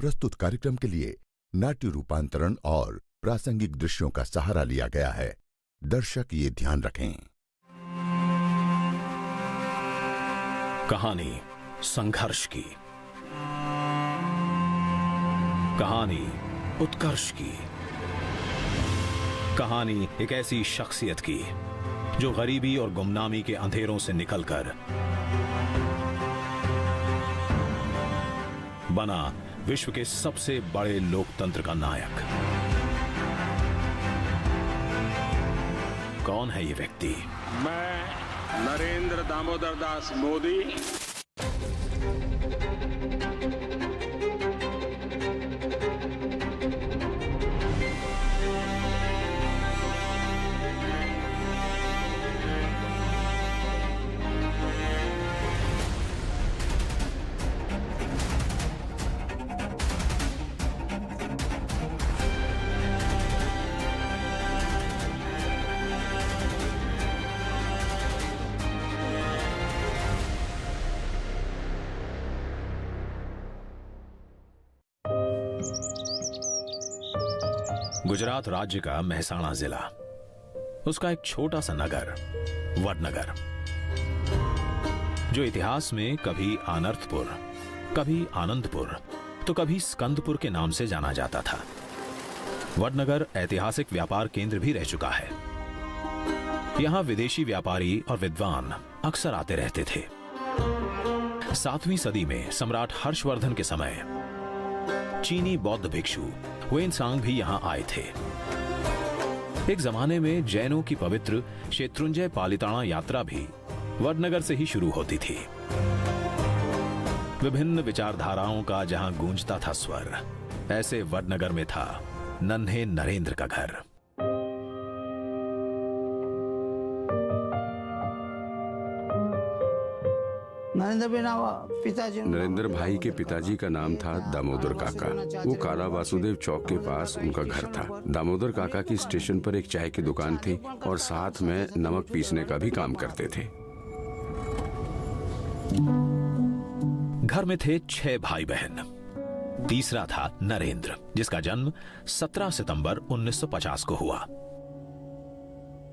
प्रस्तुत कार्यक्रम के लिए नाट्य रूपांतरण और प्रासंगिक दृश्यों का सहारा लिया गया है। दर्शक ये ध्यान रखें। कहानी संघर्ष की, कहानी उत्कर्ष की, कहानी एक ऐसी शख्सियत की जो गरीबी और गुमनामी के अंधेरों से निकलकर बना विश्व के सबसे बड़े लोकतंत्र का नायक। कौन है ये व्यक्ति? मैं नरेंद्र दामोदर दास मोदी गुजरात राज्य का मेहसाणा जिला, उसका एक छोटा सा नगर वडनगर, जो इतिहास में कभी आनर्थपुर, कभी आनंदपुर तो कभी स्कंदपुर के नाम से जाना जाता था। वडनगर ऐतिहासिक व्यापार केंद्र भी रह चुका है। यहां विदेशी व्यापारी और विद्वान अक्सर आते रहते थे। 7वीं सदी में सम्राट हर्षवर्धन के समय चीनी बौद्ध भिक्षु हुएनसांग भी यहां आए थे। एक जमाने में जैनों की पवित्र शत्रुंजय पालिताना यात्रा भी वडनगर से ही शुरू होती थी। विभिन्न विचारधाराओं का जहां गूंजता था स्वर, ऐसे वडनगर में था नन्हे नरेंद्र का घर। नरेंद्र भाई के पिताजी का नाम था दामोदर काका। वो काला वासुदेव चौक के पास उनका घर था। दामोदर काका की स्टेशन पर एक चाय की दुकान थी और साथ में नमक पीसने का भी काम करते थे। घर में थे 6 भाई बहन। तीसरा था नरेंद्र, जिसका जन्म 17 सितंबर 1950 को हुआ।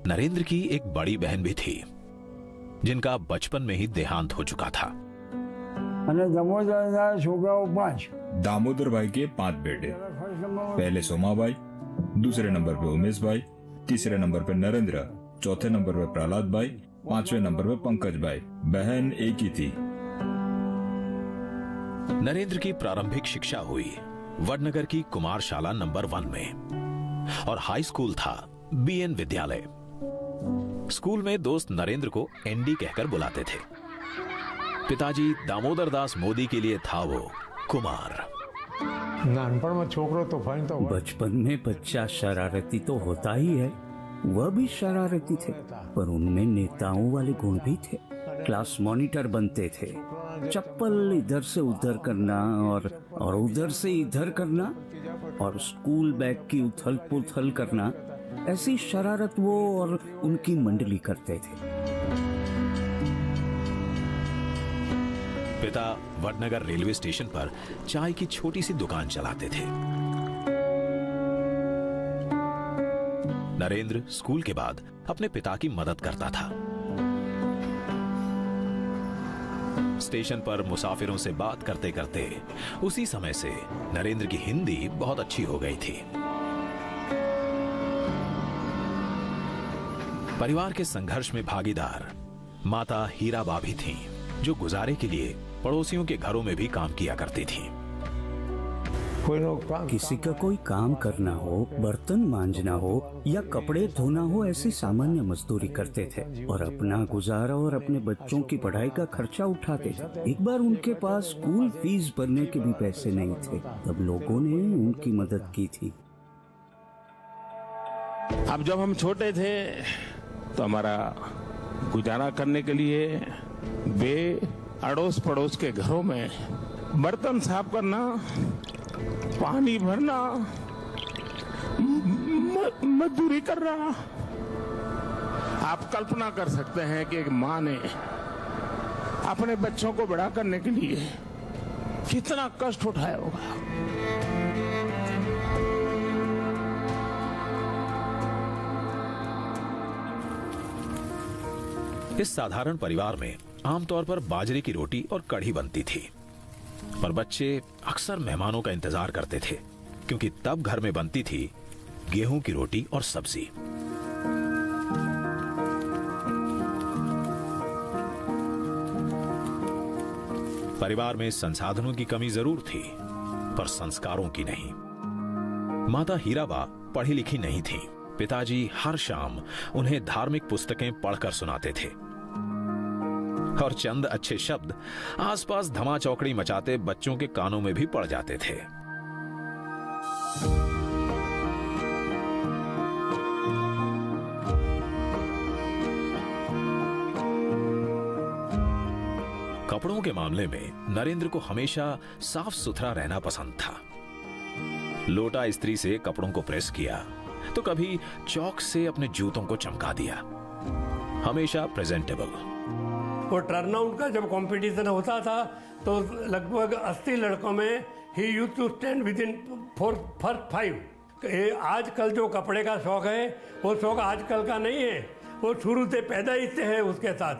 नरेंद्र की एक बड़ी बहन भी थी, जिनका बचपन में ही देहांत हो चुका था। दामोदर भाई के 5 बेटे, पहले सोमाबाई, दूसरे नंबर पे उमेश भाई, तीसरे नंबर पे नरेंद्र, चौथे नंबर पे प्रहलाद भाई, 5वें नंबर पे पंकज भाई। बहन एक ही थी। नरेंद्र की प्रारंभिक शिक्षा हुई वडनगर की कुमारशाला नंबर 1 में और हाई स्कूल था बीएन विद्यालय। स्कूल में दोस्त नरेंद्र को एनडी कहकर बुलाते थे। पिताजी दामोदर दास मोदी के लिए था वो कुमार। बचपन में बच्चा शरारती तो होता ही है, वह भी शरारती थे, पर उनमें नेताओं वाले गुण भी थे। क्लास मॉनिटर बनते थे, चप्पल इधर से उधर करना और उधर से इधर करना और स्कूल बैग की उथल पुथल करना, ऐसी शरारत वो और उनकी मंडली करते थे। पिता वडनगर रेलवे स्टेशन पर चाय की छोटी सी दुकान चलाते थे। नरेंद्र स्कूल के बाद अपने पिता की मदद करता था। स्टेशन पर मुसाफिरों से बात करते करते उसी समय से नरेंद्र की हिंदी बहुत अच्छी हो गई थी। परिवार के संघर्ष में भागीदार माता हीराबा भी थीं, जो गुजारे के लिए पड़ोसियों के घरों में भी काम किया करती थीं। किसी का कोई काम करना हो, बर्तन मांजना हो या कपड़े धोना हो, ऐसी सामान्य मजदूरी करते थे और अपना गुजारा और अपने बच्चों की पढ़ाई का खर्चा उठाते थे। एक बार उनके पास स्कूल फीस भरने के भी पैसे नहीं थे, तब लोगों ने उनकी मदद की थी। अब जब हम छोटे थे तो हमारा गुजारा करने के लिए वे अड़ोस पड़ोस के घरों में बर्तन साफ करना, पानी भरना, मजदूरी कर रहा। आप कल्पना कर सकते हैं कि एक माँ ने अपने बच्चों को बड़ा करने के लिए कितना कष्ट उठाया होगा। इस साधारण परिवार में आमतौर पर बाजरे की रोटी और कढ़ी बनती थी, पर बच्चे अक्सर मेहमानों का इंतजार करते थे, क्योंकि तब घर में बनती थी गेहूं की रोटी और सब्जी। परिवार में संसाधनों की कमी जरूर थी, पर संस्कारों की नहीं। माता हीराबा पढ़ी लिखी नहीं थी। पिताजी हर शाम उन्हें धार्मिक पुस्तकें पढ़कर सुनाते थे और चंद अच्छे शब्द आसपास धमा चौकड़ी मचाते बच्चों के कानों में भी पड़ जाते थे। कपड़ों के मामले में नरेंद्र को हमेशा साफ सुथरा रहना पसंद था। लोटा इस्त्री से कपड़ों को प्रेस किया तो कभी चौक से अपने जूतों को चमका दिया। हमेशा प्रेजेंटेबल। वो टर्नआउट का जब कंपटीशन होता था तो लगभग 80 लड़कों में ही used to stand with in first 5। आजकल जो कपड़े का शौक है वो शौक आजकल का नहीं है, वो शुरू से पैदा ही से है उसके साथ।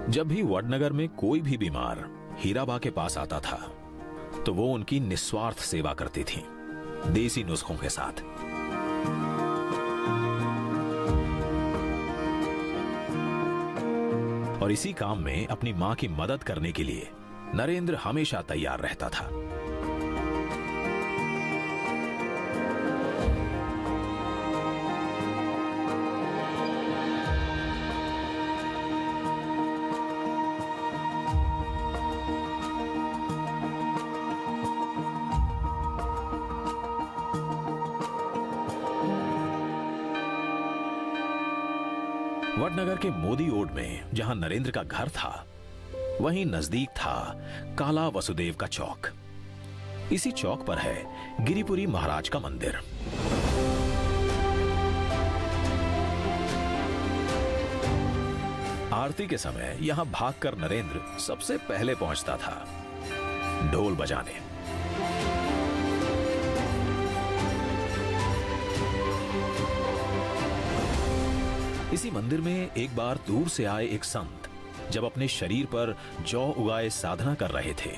जब भी वडनगर में कोई भी बीमार हीराबा के पास आता था तो वो उनकी निस्वार्थ सेवा करती थी, देसी नुस्खों के साथ। और इसी काम में अपनी मां की मदद करने के लिए नरेंद्र हमेशा तैयार रहता था। वडनगर के मोदी ओड में जहां नरेंद्र का घर था, वहीं नजदीक था काला वसुदेव का चौक। इसी चौक पर है गिरिपुरी महाराज का मंदिर। आरती के समय यहां भागकर नरेंद्र सबसे पहले पहुंचता था, ढोल बजाने। इसी मंदिर में एक बार दूर से आए एक संत जब अपने शरीर पर जौ उगाए साधना कर रहे थे,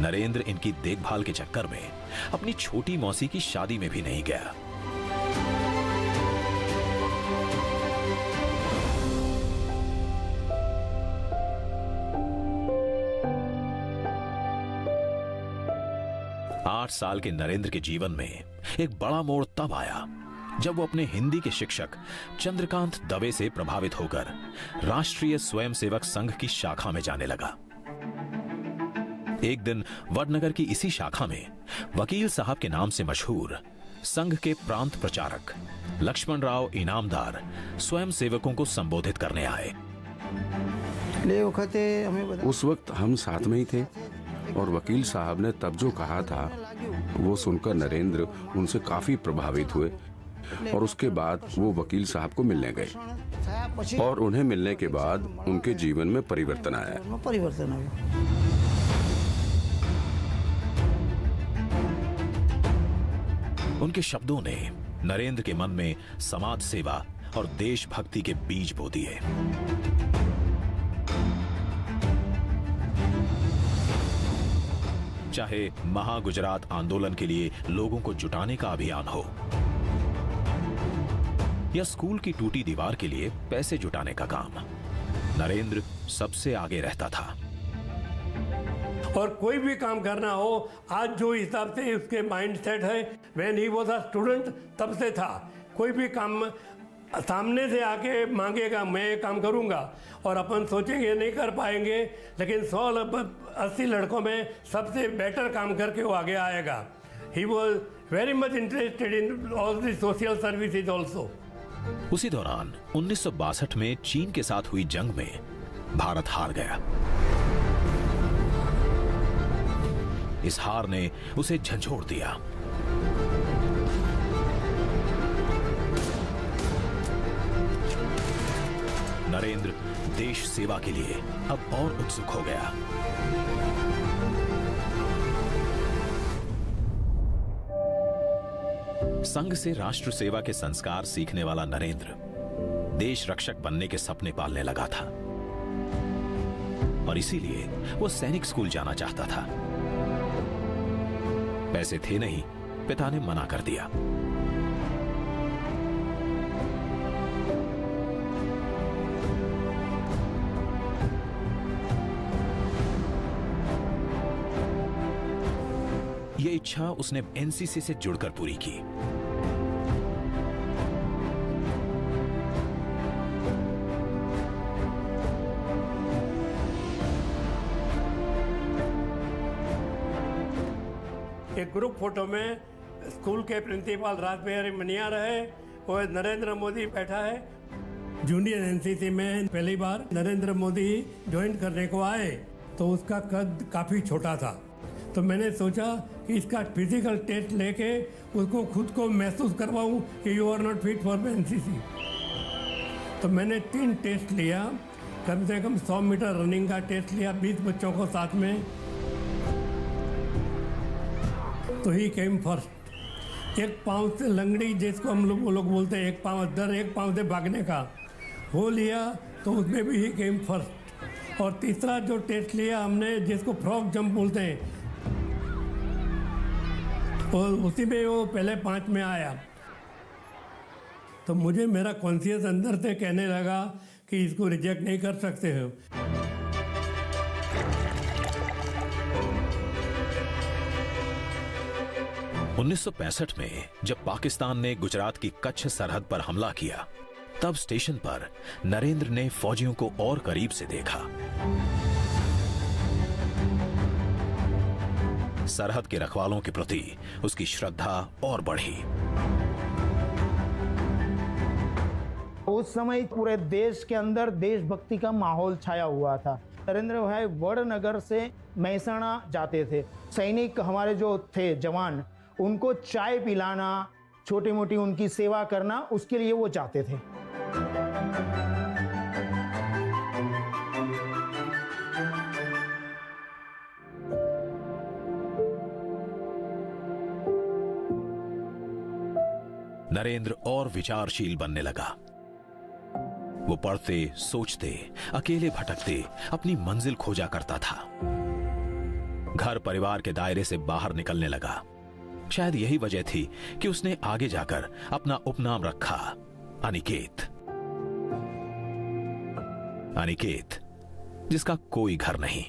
नरेंद्र इनकी देखभाल के चक्कर में अपनी छोटी मौसी की शादी में भी नहीं गया। आठ साल के नरेंद्र के जीवन में एक बड़ा मोड़ तब आया जब वो अपने हिंदी के शिक्षक चंद्रकांत दवे से प्रभावित होकर राष्ट्रीय स्वयंसेवक संघ की शाखा में जाने लगा। एक दिन वडनगर की इसी शाखा में वकील साहब के नाम से मशहूर संघ के प्रांत प्रचारक लक्ष्मण राव इनामदार स्वयंसेवकों को संबोधित करने आए। उस वक्त हम साथ में ही थे और वकील साहब ने तब जो कहा था वो सुनकर नरेंद्र उनसे काफी प्रभावित हुए और उसके बाद वो वकील साहब को मिलने गए और उन्हें मिलने के बाद उनके जीवन में परिवर्तन आया। उनके शब्दों ने नरेंद्र के मन में समाज सेवा और देशभक्ति के बीज बो दिए। चाहे महागुजरात आंदोलन के लिए लोगों को जुटाने का अभियान हो या स्कूल की टूटी दीवार के लिए पैसे जुटाने का काम, नरेंद्र सबसे आगे रहता था। और कोई भी काम करना हो, आज जो हिसाब से उसके माइंड सेट है, when he was a student तब से था। कोई भी काम सामने से आके मांगेगा मैं ये काम करूंगा और अपन सोचेंगे नहीं कर पाएंगे, लेकिन 180 लड़कों में सबसे बेटर काम करके वो आगे आएगा। He was very much interested in all the social services also. उसी दौरान 1962 में चीन के साथ हुई जंग में भारत हार गया। इस हार ने उसे झंझोड़ दिया। नरेंद्र देश सेवा के लिए अब और उत्सुक हो गया। संघ से राष्ट्र सेवा के संस्कार सीखने वाला नरेंद्र देश रक्षक बनने के सपने पालने लगा था और इसीलिए वो सैनिक स्कूल जाना चाहता था। पैसे थे नहीं, पिता ने मना कर दिया। ये इच्छा उसने एनसीसी से जुड़कर पूरी की। एक ग्रुप फोटो में स्कूल के प्रिंसिपल राजबिहारी मनिया रहे और नरेंद्र मोदी बैठा है। जूनियर एनसीसी में पहली बार नरेंद्र मोदी ज्वाइन करने को आए तो उसका कद काफ़ी छोटा था, तो मैंने सोचा कि इसका फिजिकल टेस्ट लेके उसको खुद को महसूस करवाऊं कि you are not fit for NCC. तो मैंने 3 टेस्ट लिया, कम से कम 100 मीटर रनिंग का टेस्ट लिया 20 बच्चों को साथ में, तो ही केम फर्स्ट। एक पाँव से लंगड़ी जिसको हम लोग बोलते हैं, एक पाँव दर एक पाँव से भागने का, वो लिया तो उसमें भी ही केम फर्स्ट। और तीसरा जो टेस्ट लिया हमने जिसको फ्रॉग जंप बोलते हैं, और उसी में वो पहले 5 में आया। तो मुझे मेरा कॉन्शियस अंदर से कहने लगा कि इसको रिजेक्ट नहीं कर सकते हो। उन्नीस 1965 में जब पाकिस्तान ने गुजरात की कच्छ सरहद पर हमला किया, तब स्टेशन पर नरेंद्र ने फौजियों को और करीब से देखा। सरहद के रखवालों के प्रति उसकी श्रद्धा और बढ़ी। उस समय पूरे देश के अंदर देशभक्ति का माहौल छाया हुआ था। नरेंद्र भाई वड़नगर से महसाणा जाते थे। सैनिक हमारे जो थे जवान, उनको चाय पिलाना, छोटी मोटी उनकी सेवा करना, उसके लिए वो जाते थे। नरेंद्र और विचारशील बनने लगा। वो पढ़ते, सोचते, अकेले भटकते अपनी मंजिल खोजा करता था। घर परिवार के दायरे से बाहर निकलने लगा। शायद यही वजह थी कि उसने आगे जाकर अपना उपनाम रखा अनिकेत। अनिकेत, जिसका कोई घर नहीं।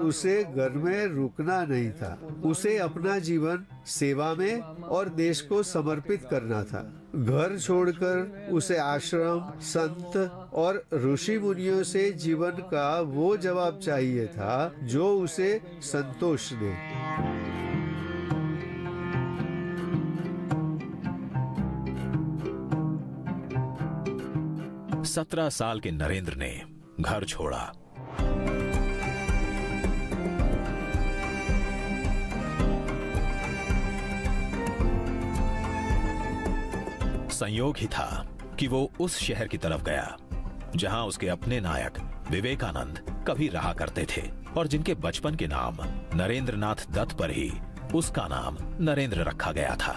उसे घर में रुकना नहीं था। उसे अपना जीवन सेवा में और देश को समर्पित करना था। घर छोड़कर उसे आश्रम, संत और ऋषि मुनियों से जीवन का वो जवाब चाहिए था जो उसे संतोष दे। सत्रह साल के नरेंद्र ने घर छोड़ा। संयोग ही था कि वो उस शहर की तरफ गया जहां उसके अपने नायक विवेकानंद कभी रहा करते थे और जिनके बचपन के नाम नरेंद्रनाथ दत्त पर ही उसका नाम नरेंद्र रखा गया था।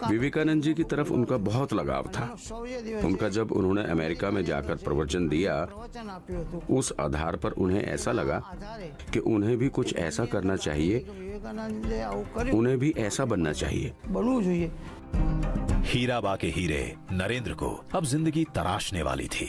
विवेकानंद जी की तरफ उनका बहुत लगाव था। उनका जब उन्होंने अमेरिका में जाकर प्रवचन दिया, उस आधार पर उन्हें ऐसा लगा कि उन्हें भी कुछ ऐसा करना चाहिए, उन्हें भी ऐसा बनना चाहिए। हीरा बा के हीरे नरेंद्र को अब जिंदगी तराशने वाली थी।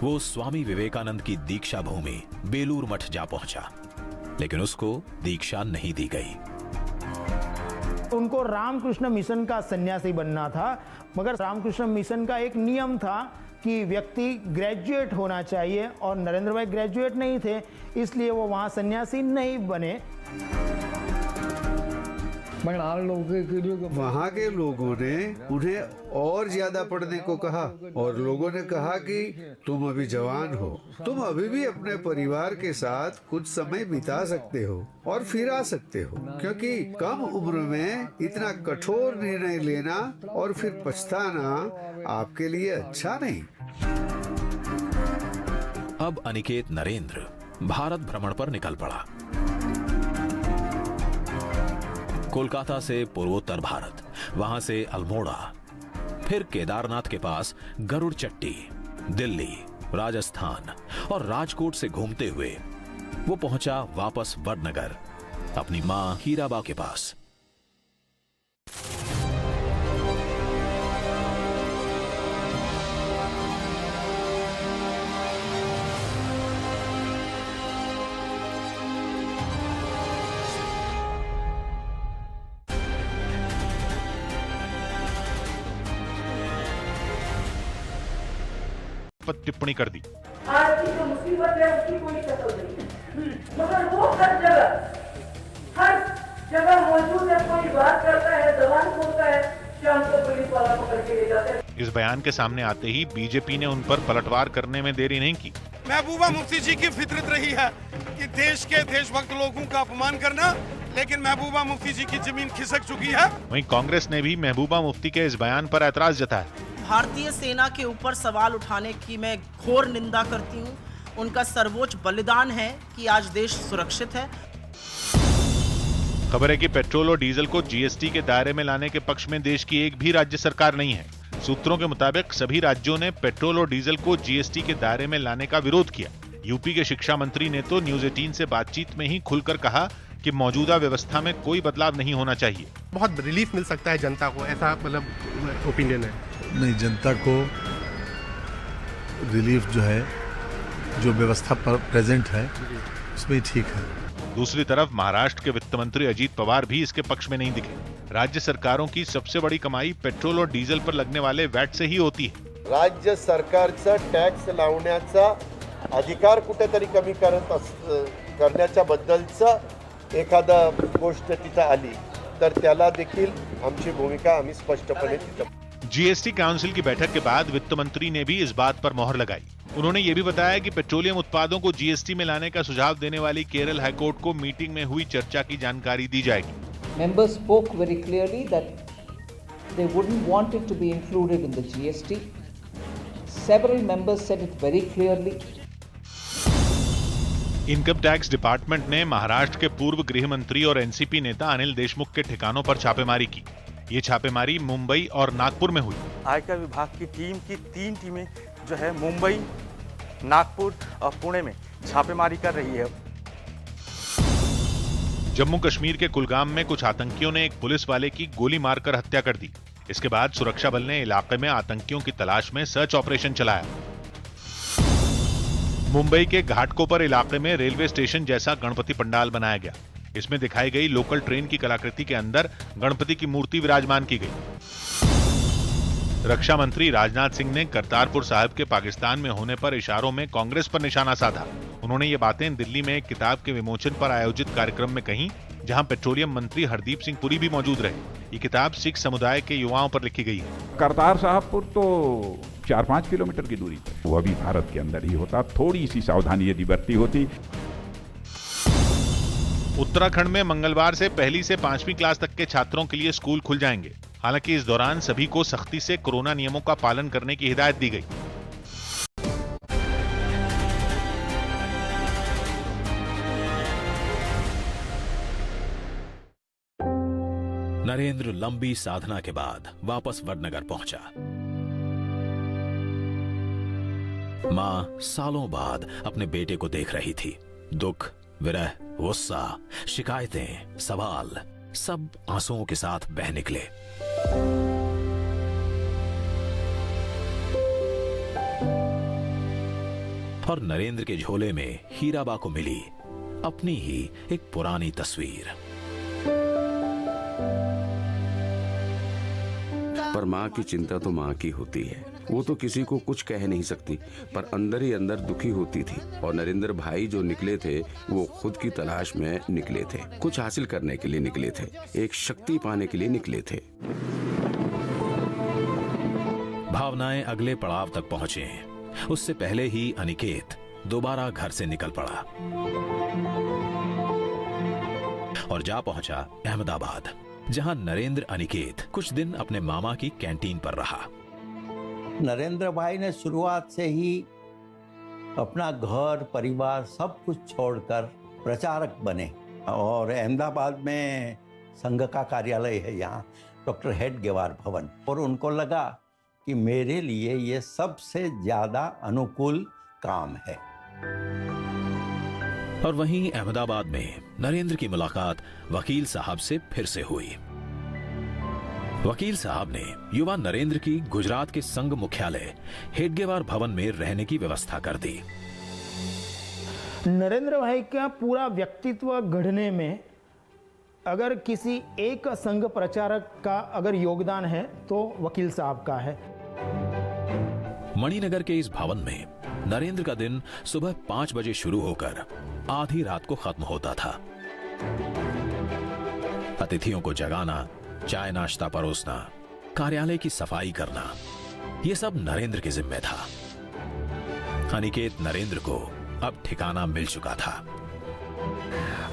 वो स्वामी विवेकानंद की दीक्षा भूमि बेलूर मठ जा पहुंचा, लेकिन उसको दीक्षा नहीं दी गई। उनको रामकृष्ण मिशन का सन्यासी बनना था, मगर रामकृष्ण मिशन का एक नियम था कि व्यक्ति ग्रेजुएट होना चाहिए और नरेंद्र भाई ग्रेजुएट नहीं थे, इसलिए वो वहां सन्यासी नहीं बने। वहाँ के लोगों ने उन्हें और ज्यादा पढ़ने को कहा और लोगों ने कहा कि तुम अभी जवान हो, तुम अभी भी अपने परिवार के साथ कुछ समय बिता सकते हो और फिर आ सकते हो, क्योंकि कम उम्र में इतना कठोर निर्णय लेना और फिर पछताना आपके लिए अच्छा नहीं। अब अनिकेत नरेंद्र भारत भ्रमण पर निकल पड़ा। कोलकाता से पूर्वोत्तर भारत, वहां से अल्मोड़ा, फिर केदारनाथ के पास गरुड़ चट्टी, दिल्ली, राजस्थान और राजकोट से घूमते हुए वो पहुंचा वापस वडनगर अपनी मां हीराबा के पास। टिप्पणी कर दी। आज की जो मुसीबत है उसकी कोई शक्ल नहीं है, मगर वो हर जगह मौजूद है। कोई बात करता है, जबान खोलता है, शाम को पुलिस वाला पकड़ के ले जाते हैं। इस बयान के सामने आते ही बीजेपी ने उन पर पलटवार करने में देरी नहीं की। महबूबा मुफ्ती जी की फितरत रही है कि देश के देशभक्त लोगों का अपमान करना, लेकिन महबूबा मुफ्ती जी की जमीन खिसक चुकी है। वहीं कांग्रेस ने भी महबूबा मुफ्ती के इस बयान पर ऐतराज जताया। भारतीय सेना के ऊपर सवाल उठाने की मैं घोर निंदा करती हूं। उनका सर्वोच्च बलिदान है कि आज देश सुरक्षित है। खबर है कि पेट्रोल और डीजल को जीएसटी के दायरे में लाने के पक्ष में देश की एक भी राज्य सरकार नहीं है। सूत्रों के मुताबिक सभी राज्यों ने पेट्रोल और डीजल को जीएसटी के दायरे में लाने का विरोध किया। यूपी के शिक्षा मंत्री ने तो न्यूज 18 से बातचीत में ही खुलकर कहा कि मौजूदा व्यवस्था में कोई बदलाव नहीं होना चाहिए। बहुत रिलीफ मिल सकता है जनता को, ऐसा मतलब ओपिनियन है। नहीं, जनता को रिलीफ जो है, जो व्यवस्था पर प्रेजेंट है उसमें ठीक है। दूसरी तरफ महाराष्ट्र के वित्त मंत्री अजीत पवार भी इसके पक्ष में नहीं दिखे। राज्य सरकारों की सबसे बड़ी कमाई पेट्रोल और डीजल पर लगने वाले वॅट से ही होती है। राज्य सरकारचा टॅक्स लावण्याचा अधिकार कुठेतरी कमी करण्याच्या बद्दलचं एखादा गोष्ट तिथं आली तर त्याला देखील आमची भूमिका आम्ही स्पष्टपणे तिथं। जीएसटी काउंसिल की बैठक के बाद वित्त मंत्री ने भी इस बात पर मोहर लगाई। उन्होंने ये भी बताया कि पेट्रोलियम उत्पादों को जीएसटी में लाने का सुझाव देने वाली केरल हाईकोर्ट को मीटिंग में हुई चर्चा की जानकारी दी जाएगी। Members spoke very clearly that they wouldn't want it to be included in the GST. Several members said it very clearly. Income tax department ने महाराष्ट्र के पूर्व गृह मंत्री और एनसीपी नेता अनिल देशमुख के ठिकानों पर छापेमारी की। ये छापेमारी मुंबई और नागपुर में हुई। आयकर विभाग की टीम की 3 टीमें जो है मुंबई, नागपुर और पुणे में छापेमारी कर रही है। जम्मू कश्मीर के कुलगाम में कुछ आतंकियों ने एक पुलिस वाले की गोली मारकर हत्या कर दी। इसके बाद सुरक्षा बल ने इलाके में आतंकियों की तलाश में सर्च ऑपरेशन चलाया। मुंबई के घाटकोपर इलाके में रेलवे स्टेशन जैसा गणपति पंडाल बनाया गया। इसमें दिखाई गई लोकल ट्रेन की कलाकृति के अंदर गणपति की मूर्ति विराजमान की गई। रक्षा मंत्री राजनाथ सिंह ने करतारपुर साहिब के पाकिस्तान में होने पर इशारों में कांग्रेस पर निशाना साधा। उन्होंने ये बातें दिल्ली में एक किताब के विमोचन पर आयोजित कार्यक्रम में कही, जहां पेट्रोलियम मंत्री हरदीप सिंह पुरी भी मौजूद रहे। ये किताब सिख समुदाय के युवाओं पर लिखी गई है। करतार साहबपुर तो 4-5 किलोमीटर की दूरी पर, वह भी भारत के अंदर ही होता। थोड़ी सी सावधानी यदि बरती होती। उत्तराखंड में मंगलवार से 1ली से 5वीं क्लास तक के छात्रों के लिए स्कूल खुल जाएंगे। हालांकि इस दौरान सभी को सख्ती से कोरोना नियमों का पालन करने की हिदायत दी गई। नरेंद्र लंबी साधना के बाद वापस वडनगर पहुंचा। मां सालों बाद अपने बेटे को देख रही थी। दुख, विरह, गुस्सा, शिकायतें, सवाल सब आंसुओं के साथ बह निकले। और नरेंद्र के झोले में हीराबा को मिली अपनी ही एक पुरानी तस्वीर। पर माँ की चिंता तो माँ की होती है। वो तो किसी को कुछ कह नहीं सकती, पर अंदर ही अंदर दुखी होती थी। और नरेंद्र भाई जो निकले थे वो खुद की तलाश में निकले थे, कुछ हासिल करने के लिए निकले थे, एक शक्ति पाने के लिए निकले थे। भावनाएं अगले पड़ाव तक पहुंचे। उससे पहले ही अनिकेत दोबारा घर से निकल पड़ा और जा पहुंचा अहमदाबाद, जहां नरेंद्र अनिकेत कुछ दिन अपने मामा की कैंटीन पर रहा। नरेंद्र भाई ने शुरुआत से ही अपना घर परिवार सब कुछ छोड़कर प्रचारक बने और अहमदाबाद में संघ का कार्यालय है यहाँ, डॉक्टर हेडगेवार भवन, और उनको लगा कि मेरे लिए ये सबसे ज्यादा अनुकूल काम है। और वहीं अहमदाबाद में नरेंद्र की मुलाकात वकील साहब से फिर से हुई। वकील साहब ने युवा नरेंद्र की गुजरात के संघ मुख्यालय हेडगेवार भवन में रहने की व्यवस्था कर दी। नरेंद्र भाई का पूरा व्यक्तित्व गढ़ने में अगर किसी एक संघ प्रचारक का अगर योगदान है तो वकील साहब का है। मणिनगर के इस भवन में नरेंद्र का दिन सुबह 5 बजे शुरू होकर आधी रात को खत्म होता था। अतिथियों को जगाना, चाय नाश्ता परोसना, कार्यालय की सफाई करना, यह सब नरेंद्र के जिम्मे था। अनिकेत नरेंद्र को अब ठिकाना मिल चुका था।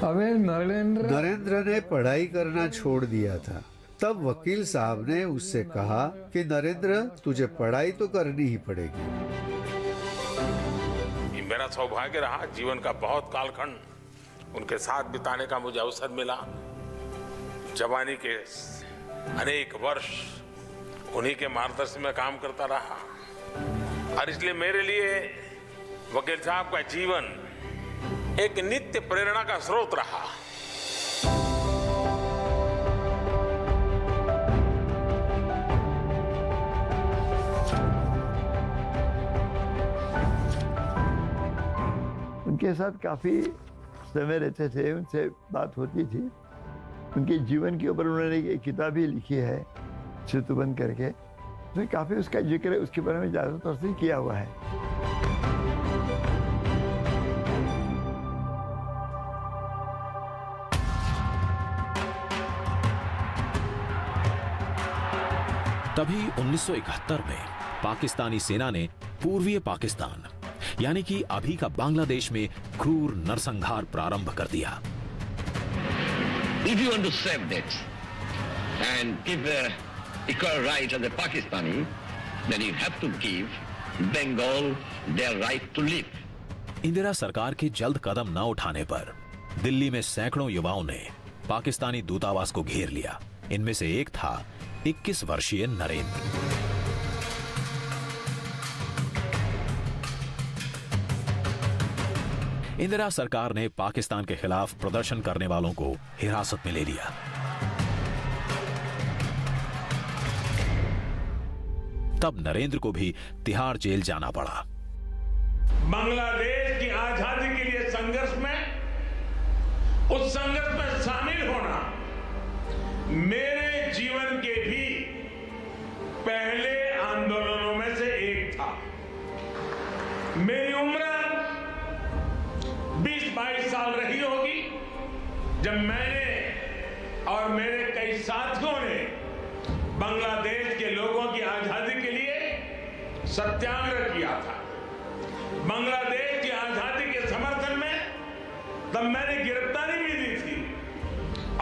नरेंद्र ने पढ़ाई करना छोड़ दिया था। तब वकील साहब ने उससे कहा कि नरेंद्र, तुझे पढ़ाई तो करनी ही पड़ेगी। ये मेरा सौभाग्य रहा, जीवन का बहुत कालखंड उनके साथ बिताने का मुझे अवसर मिला। जवानी के अनेक वर्ष उन्हीं के मार्गदर्शन में काम करता रहा और इसलिए मेरे लिए वकील साहब का जीवन एक नित्य प्रेरणा का स्रोत रहा। उनके साथ काफ़ी समय रहते थे, उनसे बात होती थी। उनके जीवन के ऊपर उन्होंने एक किताब भी लिखी है, चितुबंद करके, उसमें काफ़ी उसका जिक्र उसके बारे में ज़्यादा तौर से किया हुआ है। तभी 1971 में पाकिस्तानी सेना ने पूर्वीय पाकिस्तान यानी कि अभी का बांग्लादेश में क्रूर नरसंहार प्रारंभ कर दिया। If you want to save that and give equal right as a Pakistani, then you have to give Bengal their right to live. Indira सरकार के जल्द कदम न उठाने पर दिल्ली में सैकड़ों युवाओं ने पाकिस्तानी दूतावास को घेर लिया। इनमें से एक था 21 वर्षीय नरेंद्र। इंदिरा सरकार ने पाकिस्तान के खिलाफ प्रदर्शन करने वालों को हिरासत में ले लिया। तब नरेंद्र को भी तिहाड़ जेल जाना पड़ा। बांग्लादेश की आजादी के लिए संघर्ष में, उस संघर्ष में शामिल होना मेरे जीवन के भी पहले आंदोलनों में से एक था। मेरी उम्र 20-22 साल रही होगी जब मैंने और मेरे कई साथियों ने बांग्लादेश के लोगों की आजादी के लिए सत्याग्रह किया था। बांग्लादेश की आजादी के समर्थन में तब मैंने गिरफ्तारी भी दी थी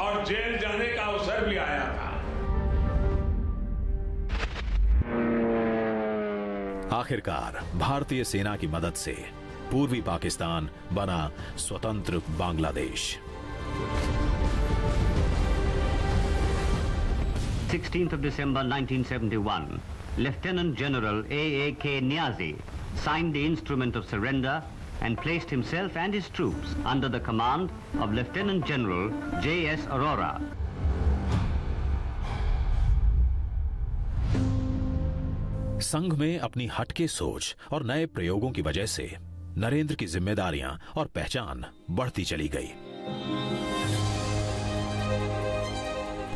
और जेल जाने का अवसर भी आया था। आखिरकार भारतीय सेना की मदद से पूर्वी पाकिस्तान बना स्वतंत्र Bangladesh. 16th of December 1971, Lieutenant General A.A.K. Niazi signed the instrument of surrender and placed himself and his troops under the command of Lieutenant General J.S. Arora. संघ में अपनी हटके सोच और नए प्रयोगों की वजह से नरेंद्र की जिम्मेदारियां और पहचान बढ़ती चली गई।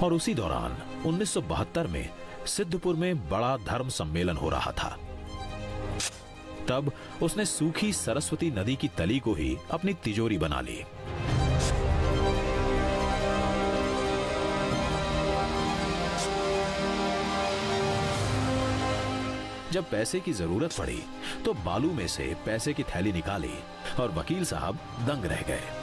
और उसी दौरान 1972 में सिद्धपुर में बड़ा धर्म सम्मेलन हो रहा था। तब उसने सूखी सरस्वती नदी की तली को ही अपनी तिजोरी बना ली। जब पैसे की जरूरत पड़ी तो बालू में से पैसे की थैली निकाली और वकील साहब दंग रह गए।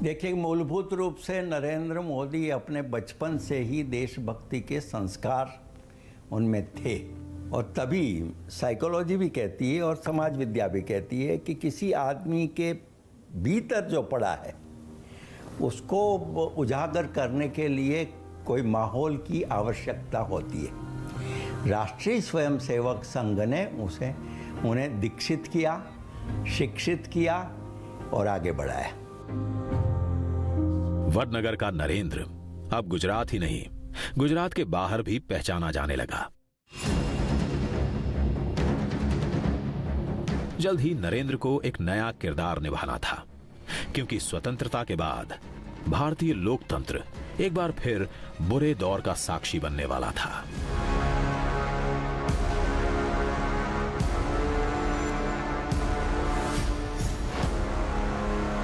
देखिए, मूलभूत रूप से नरेंद्र मोदी अपने बचपन से ही देशभक्ति के संस्कार उनमें थे, और तभी साइकोलॉजी भी कहती है और समाज विद्या भी कहती है कि किसी आदमी के भीतर जो पड़ा है उसको उजागर करने के लिए कोई माहौल की आवश्यकता होती है। राष्ट्रीय स्वयंसेवक संघ ने उन्हें दीक्षित किया, शिक्षित किया और आगे बढ़ाया। वडनगर का नरेंद्र अब गुजरात ही नहीं, गुजरात के बाहर भी पहचाना जाने लगा। जल्द ही नरेंद्र को एक नया किरदार निभाना था, क्योंकि स्वतंत्रता के बाद भारतीय लोकतंत्र एक बार फिर बुरे दौर का साक्षी बनने वाला था।